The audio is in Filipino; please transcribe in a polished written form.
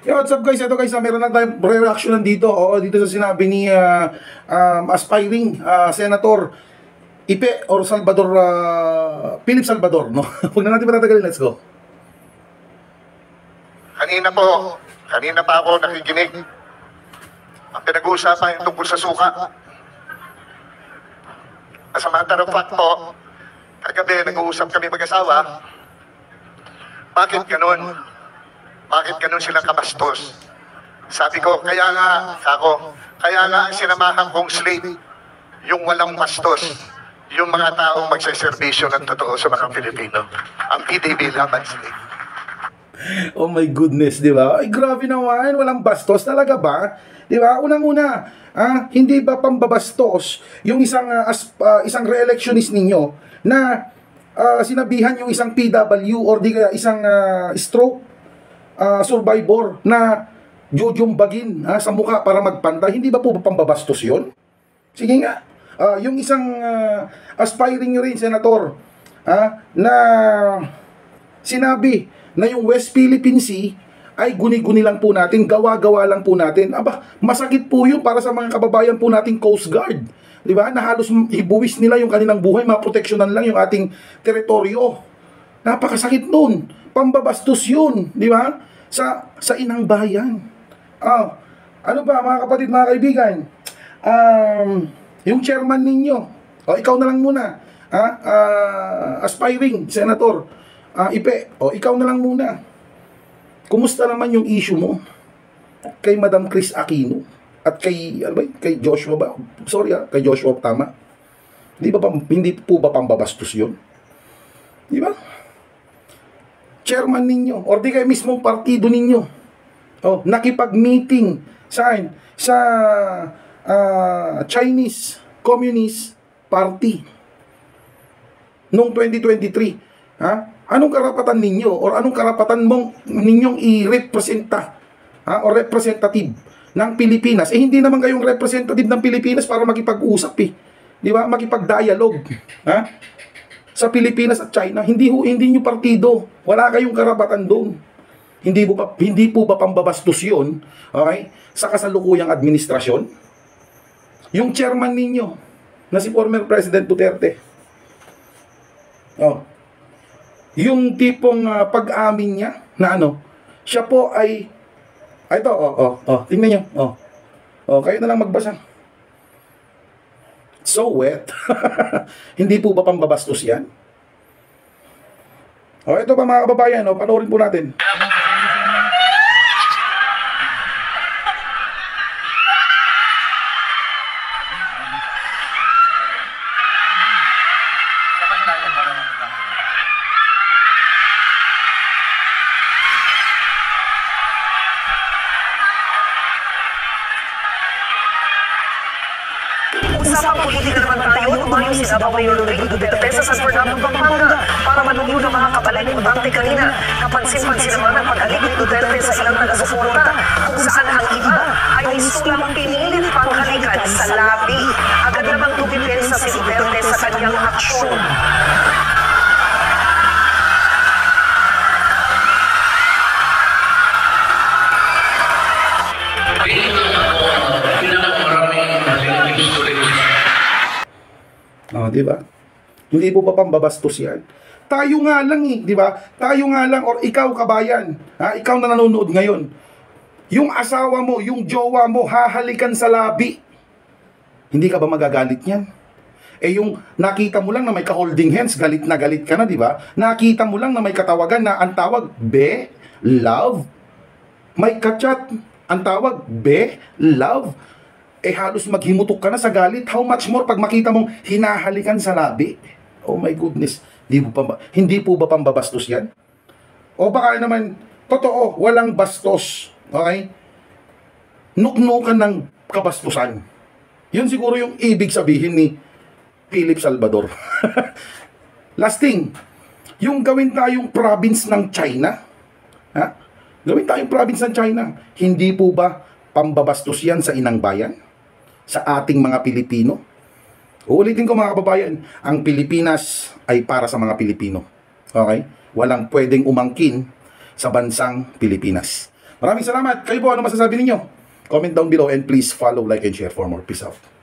Yo, what's up guys? Ito guys, meron na tayong reaction dito. Oo, dito sa sinabi ni aspiring Senator Ipe or Salvador, Philip Salvador, no? Huwag na natin patatagalin, let's go. Kanina pa ako nakikinig. Ang pinag-uusapan yung tungkol sa suka. As a matter of fact po, kagabi nag-uusap kami mag-asawa, bakit ganun? Bakit ganun sila kabastos? Sabi ko, kaya nga ang sinamahan kong slave, yung walang bastos, yung mga taong magsaservisyo ng totoo sa mga Pilipino. Ang PDB laban slave. Oh my goodness, di ba? Ay, grabe naman, walang bastos talaga ba? Di ba? Unang-una, hindi ba pambabastos yung isang re-electionist ninyo na sinabihan yung isang PW or di kaya isang stroke survivor na jujumbagin sa mukha para magpantay? Hindi ba po pambabastos yun? Sige nga, yung isang aspiring nyo rin, Senator, na sinabi na yung West Philippine Sea ay guni-guni lang po natin, gawa-gawa lang po natin. Aba, masakit po yun para sa mga kababayan po nating Coast Guard. Di ba? Na halos ibuwis nila yung kanilang buhay, maproteksyonan lang yung ating teritoryo. Napakasakit nun. Pambabastos yun. Di ba? Sa inang bayan. Ano ba, mga kapatid, mga kaibigan? Yung chairman ninyo, ikaw na lang muna, aspiring Senator Ipe, ikaw na lang muna. Kumusta naman yung issue mo kay Madam Chris Aquino at kay Joshua ba? Sorry, kay Joshua, tama. Hindi po ba pambabastos yun? Di ba? Chairman ninyo or di kayo mismong partido ninyo nakipag-meeting saan? Sa Chinese Communist Party noong 2023. Anong karapatan ninyo or anong karapatan ninyong i-representa o representative ng Pilipinas? Hindi naman kayong representative ng Pilipinas para makipag-usap di ba? Makipag-dialogue sa Pilipinas at China. Hindi nyo partido. Wala kayong karapatan doon. Hindi po ba pambabastos yun, okay, sa kasalukuyang administrasyon? Yung chairman ninyo na si former President Duterte, yung tipong pag-amin niya na siya po ay ito, tingnan nyo, kayo na lang magbasa. So wet. Hindi po ba pambabastos yan? Ito pa mga kababayan, panoorin po natin. Usapang politika naman tayo, tumayo si Sabaw Rodrigo Duterte sa San Fernando, Pampanga para manunyo ng mga kabalay-utante kanina. Kapansin-pansin naman ang pag-alik ni Duterte sa ilang taga-suporta kung saan ang iba ay mistulang pinilit panghalikan sa labi. Agad namang tumipensa si Duterte sa kanyang aksyon. Di ba? Hindi po ba pambabastos yan? Tayo nga lang di ba? Tayo nga lang or ikaw kabayan, ikaw na nanonood ngayon. Yung asawa mo, yung jowa mo, hahalikan sa labi. Hindi ka ba magagalit niyan? Yung nakita mo lang na may ka-holding hands, galit na galit ka na, di ba? Nakita mo lang na may katawagan na ang tawag, be, love. May kachat, ang tawag, be, love. Halos maghimutok ka na sa galit. How much more pag makita mong hinahalikan sa labi? Oh my goodness. Hindi po ba pambabastos yan? O baka naman, totoo, walang bastos. Okay? Nuknukan ng kabastusan. Yun siguro yung ibig sabihin ni Philip Salvador. Last thing, yung gawin tayong province ng China. Gawin tayong province ng China. Hindi po ba pambabastos yan sa inang bayan? Sa ating mga Pilipino? Uulitin ko mga kababayan, ang Pilipinas ay para sa mga Pilipino. Okay? Walang pwedeng umangkin sa bansang Pilipinas. Maraming salamat. Kayo po, ano masasabi ninyo? Comment down below and please follow, like, and share for more. Peace out.